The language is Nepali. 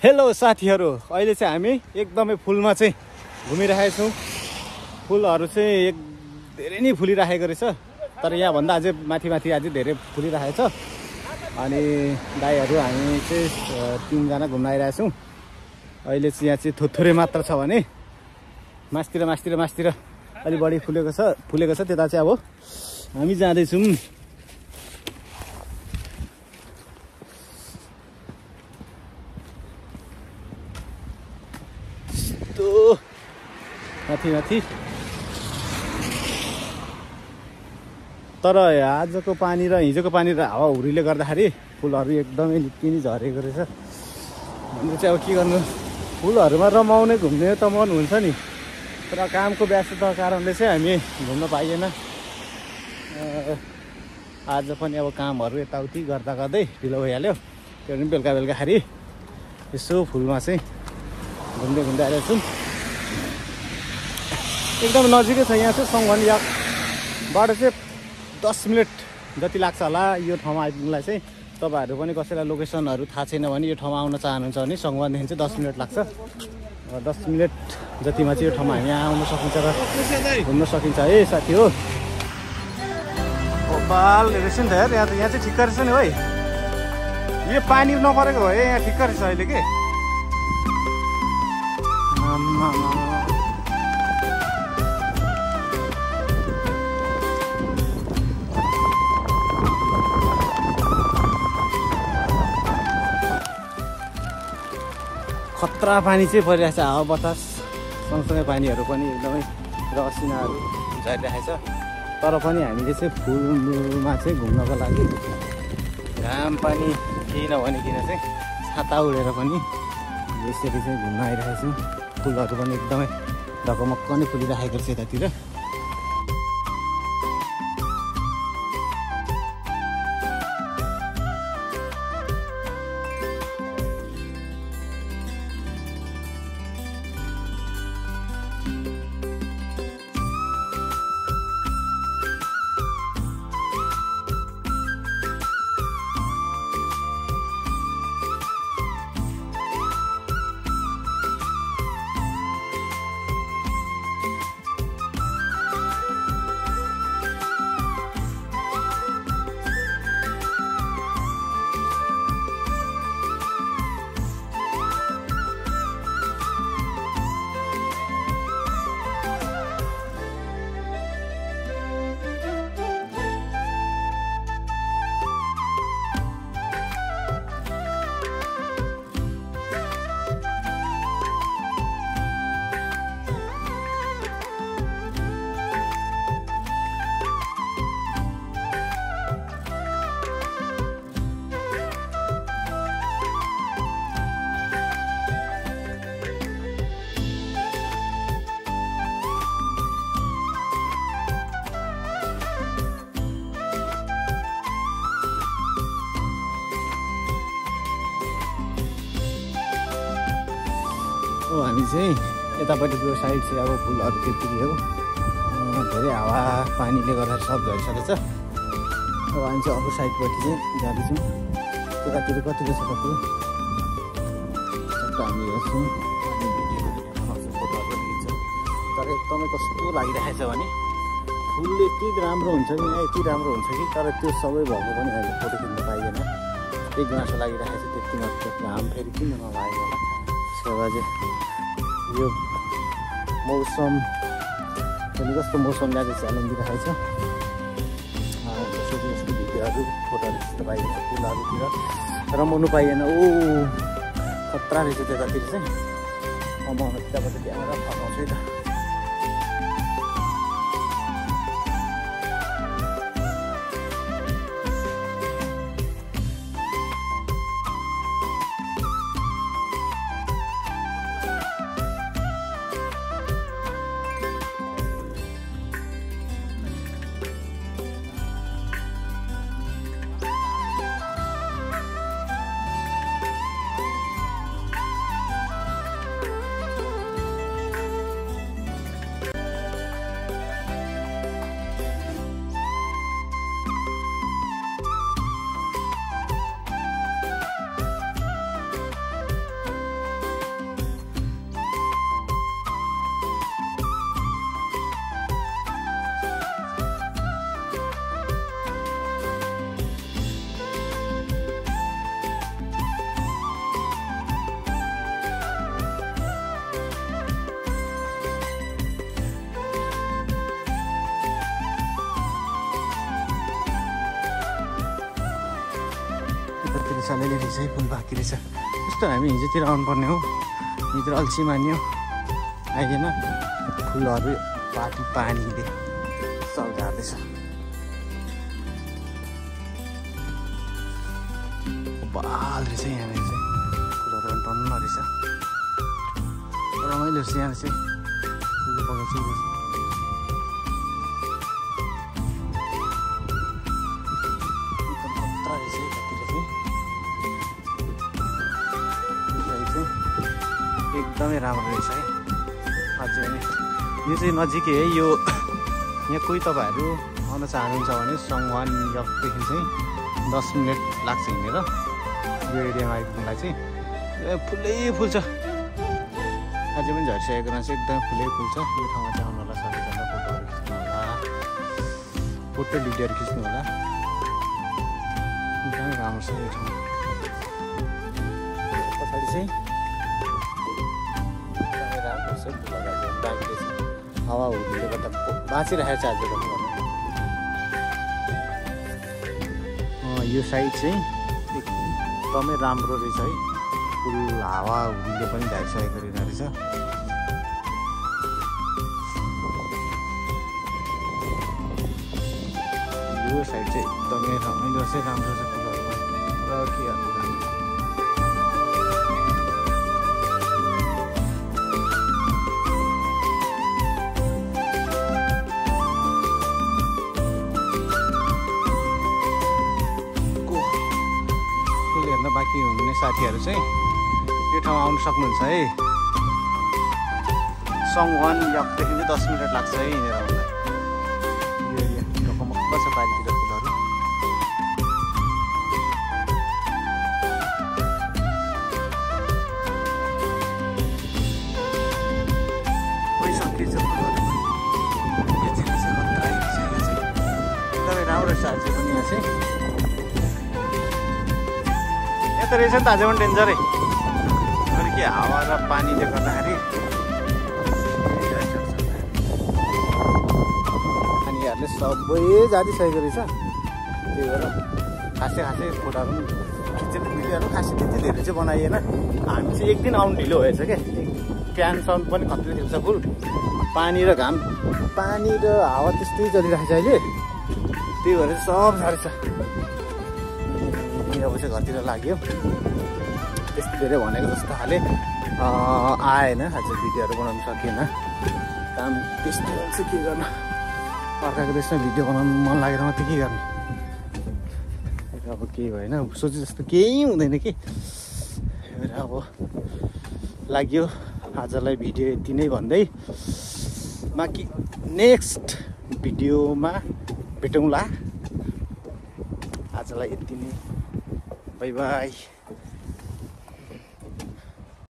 हेलो साथीहरु, अहिले चाहिँ हामी एकदमै फुलमा चाहिँ घुमिरहेका छौं। फुलहरु चाहिँ धेरै नै फुलिरहेको रहेछ, तर यहाँ भन्दा अझै माथि अझै धेरै फुलिरहेको छ। अनि दाइहरु हामी चाहिँ 3 जना घुम्न आइरहेका छौं। अहिले चाहिँ यहाँ चाहिँ थोरै मात्र छ भने मास्तिर अलि बढी फुलेको छ। त्यता चाहिँ अब हामी जाँदै छौं। माथि तर आजको पानी र हिजोको पानी र हावाहुरीले गर्दाखेरि फुलहरु एकदमै निकै नै झरेको रहेछ। हामीले चाहिँ अब के गर्नु, फुलहरुमा रमाउने घुम्ने त मन हुन्छ नि, तर कामको व्यस्तताको कारणले चाहिँ हामी घुम्न पाइएन। आज पनि अब कामहरु यताउति गर्दै ढिलो भइहाल्यो। त्यो पनि बेलुकाखेरि यसो फुलमा चाहिँ घुम्दै आइरहेको छौं। एकदम नजिकै छ। यहाँ चाहिँ सङ्गवन याकबाट चाहिँ 10 मिनेट जति लाग्छ होला यो ठाउँमा आइपुग्नलाई चाहिँ। तपाईहरु पनि कसैलाई लोकेसनहरु थाहा छैन भने यो ठाउँमा आउन चाहनुहुन्छ भने सङ्गवनदेखि चाहिँ 10 मिनेट लाग्छ। 10 मिनेट जतिमा चाहिँ यो ठाउँमा हामी आउन सकिन्छ र घुम्न सकिन्छ है साथी हो। ओपाल रहेछ नि त यार, यहाँ चाहिँ ठिक्क रहेछ नि है। यो पानी नपरेको भए यहाँ ठिक्क रहेछ अहिले के। खतरा पानी चाहिँ परिरहेछ। हावा बतास सँगसँगै पानीहरू पनि एकदमै र असिनाहरू झरिरहेछ। तर पनि हामीले चाहिँ फुलमा चाहिँ घुम्नको लागि घाम पानी केही नभनिकन चाहिँ छाता उडेर पनि यसरी चाहिँ घुम्न आइरहेको छौँ। फुलहरू पनि एकदमै ढकमक्क नै फुलिरहेको छ यतातिर। हामी चाहिँ यतापट्टिको साइड चाहिँ अब फुलहरू त्यतिकै हो। धेरै हावा पानीले गर्दा सब झरिसकेको छ। अब हामी चाहिँ अर्को साइडपट्टि चाहिँ जाँदैछौँ। त्यतातिर कतिको छ त फुल हामी हेर्छौँ। फोटोहरू लिन्छौँ। तर एकदमै कस्तो लागिरहेको छ भने फुल यति राम्रो हुन्छ कि यति राम्रो हुन्छ कि, तर त्यो सबै भएको पनि अहिले फोटो खिच्न पाइएन। एक गुनासो लागिरहेको छ त्यति मात्र। घाम फेरि किन नलागेको होला। त्यसको बाद यो मौसम पनि कस्तो मौसमले चाहिँ च्यालेन्ज दिइरहेको छ। यसरी यस्तो भिडियोहरू फोटोहरू खिच्न पाइएन। फुलहरूतिर रमाउनु पाइएन। खतरा रहेछ त्यतातिर चाहिँ। म त्यताबाट क्यामेरा फर्काउँछु है त। रहेछ अलिअलि रहेछ है फुल बाँकी रहेछ यस्तो हामी हिजोतिर आउनुपर्ने हो हिजो अल्छी मान्यो आइएन फुलहरू पानीले सब झार्दैछ बाल रहेछ यहाँनिर चाहिँ फुलहरू पनि टन्न रहेछ रमाइलो रहेछ यहाँ चाहिँ फुलले बगैँचा रहेछ एकदमै राम्रो रहेछ है अझै यो चाहिँ नजिकै है यो यहाँ कोही तपाईँहरू आउन चाहनुहुन्छ भने सङ्गवान यकदेखि चाहिँ 10 मिनट लाग्छ हिँडेर यो एरियामा आइपुग्नुलाई चाहिँ फुलै फुल छ अझै पनि झरिसकेको रहेछ एकदमै फुलै फुल छ यो ठाउँमा चाहिँ आउनु होला सबैजना फोटोहरू खिच्नु होला फोटो भिडियोहरू खिच्नु होला एकदमै राम्रो छ यो ठाउँ पछाडि चाहिँ हावा हुरीले गर्दा बाँचिरहेको छ आज पनि यो साइड चाहिँ एकदमै राम्रो रहेछ है फुल हावा हुरीले पनि ढाकिसकेको रहेछ यो साइड चाहिँ एकदमै रमाइलो चाहिँ राम्रो छ फुलहरूमा र के गर्नु बाँकी हुने साथीहरू चाहिँ यो ठाउँमा आउनु सक्नुहुन्छ है सङ्गवान यकदेखि चाहिँ 10 मिनट लाग्छ है हिँडेर आउँदा यो एरिया ढकमक्क छ बारीतिर फुलहरू भइसकेछ फुलहरू एकदमै राम्रो छ अझै पनि यहाँ चाहिँ यता रहेछ नि त अझै पनि डेन्जर है अनि के हावा र पानीले गर्दाखेरि पानीहरूले सबै जाँदिसकेको रहेछ त्यही भएर खासै फोटोहरू पनि खिचेको भिडियोहरू खासै त्यति धेरै चाहिँ बनाइएन हामी चाहिँ एक दिन आउनु ढिलो भएछ क्या फ्यानसम्म पनि खत्रै खेल्छ फुल पानी र घाम पानी र हावा त्यस्तै चलिरहेको छ अहिले त्यही भएर सब झरेछ अब चाहिँ घरतिर लाग्यो त्यस्तो धेरै भनेको जस्तो खाले आएन आज भिडियोहरू बनाउनु सकिएन काम त्यस्तो चाहिँ के गर्नु अर्काको देशमा भिडियो बनाउनु मन लागेर मात्रै के गर्नु अब केही भएन सोचे जस्तो केही हुँदैन कि अब लाग्यो आजलाई भिडियो यति नै भन्दै बाँकी नेक्स्ट भिडियोमा भेटौँला आजलाई यति नै बाई बाई